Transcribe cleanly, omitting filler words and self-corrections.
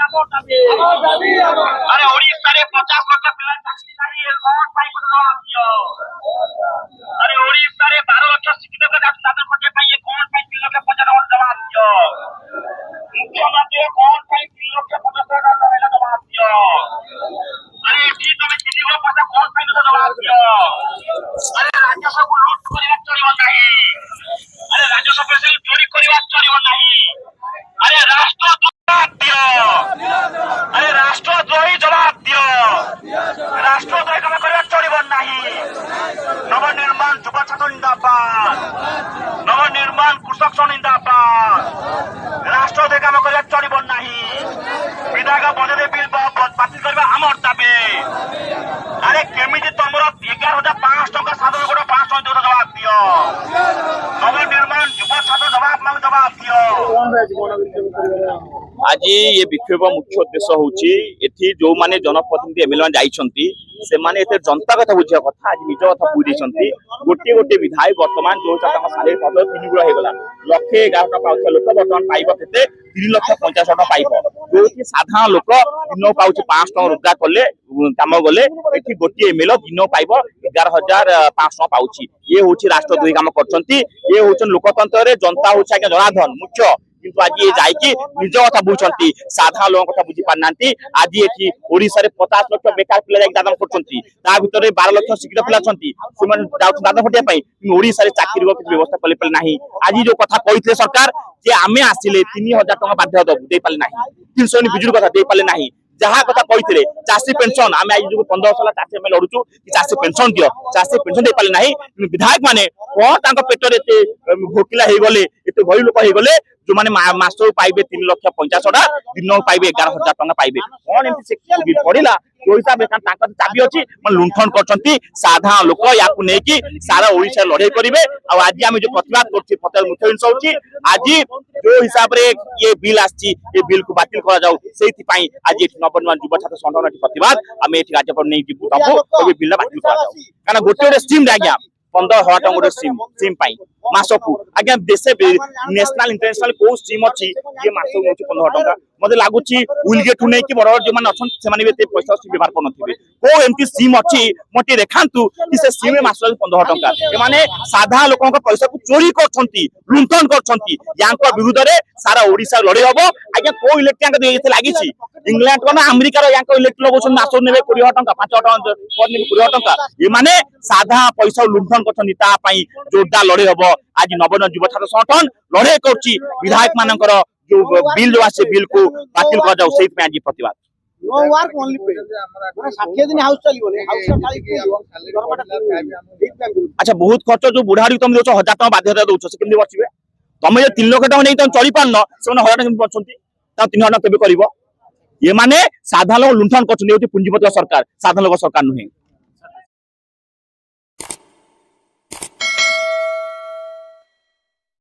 अरे ओडिशा रे 50 लाख पिला चाकरी नाही कौन पाई को जवाब दियो। अरे ओडिशा रे 12 लाख शिक्षित पिला दादन कोटे पाई कौन पाई पिला के 50 लाख जवाब दियो। मुख्यमंत्री कौन पाई पिला के 50 लाख जवाब दियो। अरे जी तुम दिल्ली को पता कौन पाई जवाब दियो। अरे राजस्व को लूट करवा चलिबो नाही। अरे राजस्व पैसा चोरी करवा चलिबो नाही। अरे राष्ट्र जवाब दियो। अरे राष्ट्रद्रोही जवाब दियो। राष्ट्रद्रोही काम करवा चलिबो नाही। नवनिर्माण युव छात्र जिंदाबाद। नवनिर्माण कृषक संघ जिंदाबाद। राष्ट्रद्रोही काम करवा चलिबो नाही। विधायक बजेट बिल बातिल करवा हमर दाबी। अरे केमिति तमर 11,500 टका साधारण गोटा 500 टका जवाब दियो। नवनिर्माण युव छात्र जवाब मांग जवाब दियो। आज ये विक्षोभ मुख्य उद्देश्य होची एथि जो माने जनप्रतिनिधि एमएलए मान जाइछंती से माने एते जनता कथा बुझिया कथा आज निज कथा बुझी छंती। गोटे गोटे विधायक वर्तमान जो ताका साले पद 3 गुणा हे गला लक्षे 11 टका पाउछ लोक वर्तमान पाइबो केते 3,50,000 टका पाइबो। जो कि साधारण लोक दिन पाउछ 500 टका रोजगार करले काम गले एथि गोटे एमएलए दिन पाइबो 11,500 टका पाउची। ये होची राष्ट्रद्रोही काम करछंती। ये होचन लोकतंत्र रे जनता होची आगे जनार्दन मुख्य किंतु आज ये जाइकी निज कथा बुझंती साधारण लोक कथा बुझी पारनांती। आज एथि ओडिसा रे 50 लाख बेकार पिला जाई दादन करछंती ता भितर 12 लाख शिक्षित पिला छंती सुमन दादन दादन फटिया पई ओडिसा रे चाकरी को किछ व्यवस्था कले पले नाही। आज जो कथा कहितले सरकार जे आमे आसिले 3,000 टका बाध्य दबु दे पाले नाही। 300 नि बिजुली कथा दे पाले नाही। जहा कथा कहितले चासी पेंशन आमे आज जो 15 साल चासी में लडुचु कि चासी पेंशन दियो चासी पेंशन दे पाले नाही। विधायक माने कोन तांको पेटर एते भोकिला हे गले एते भई लोक हे गले जो माने मास्टर पाइबे 3,50,000 टका दिन पाइबे 11,000 टका पाइबे कोन एमति से पड़िला जो हिसाब का तांका चाबी अछि मन लुंठन करछंती साधारण लोक याकु नै कि सारा ओडिसा लड़ाई करिवे। आ आज हम जो प्रतिवाद करछि फतेह मुख्य विषय होछि आज जो हिसाब रे ये बिल आछि ये बिल को बातिल करा जाऊ सेति पई आज नवनिर्माण युव छात्र संगठन प्रतिवाद हम एठी राज्यपाल नै जिबु तबो ए बिल बातिल करा जाऊ काना गोटे स्कीम आज्ञा 15,000 टका गोटे स्कीम पाई मासकू आज्ञा देशे नेशनल इंटरनेशनल को स्कीम अछि ये मासकू 15,000 टका मते लागुची उलगेठु नै कि बड़ जो माने अछन से माने एते पैसा व्यवहार कर नथिबे को एमती स्कीम अछि मते देखांतु कि से स्कीम में मासकू 15,000 टका ए माने साधा लोकन को पैसा को चोरी करछंती लुंठन करछंती यांको विरुद्ध रे सारा ओडिसा लड़े हबो। आज्ञा को इलेक्ट्रिक के एते लागिची इंग्लैंड को ना अमेरिका रो यांको इलेक्ट्रिक लगोछन मासकू नेबे 20,000 टका 5,000 टका पर नेबे 20,000 टका ए माने साधा पैसा लुंठन करछंती ता पई जोरदार लड़े हबो। आज नवनिर्माण युव छात्र संगठन लड़े करछि विधायक मानकर जो बिल जो आसे बिल को बातिल कर जाऊ सेहि पे आज प्रतिवाद नो वर्क ओनली पे माने 60 दिन हाउस चलिबो हाउस खाली अच्छा बहुत खर्च जो बुढ़ाड़ी तुम दोछ 1,000 टका बाध्यता दोछ से केमि बचिबे तुम जे 3 लाख टका नै तुम चली पारन से 1,000 टका केमि बचंती ता 3,000 टका केबे करबो। ये माने साधारण लोक लुंठन करछन एति पूंजीपति सरकार साधारण लोक सरकार नुहे।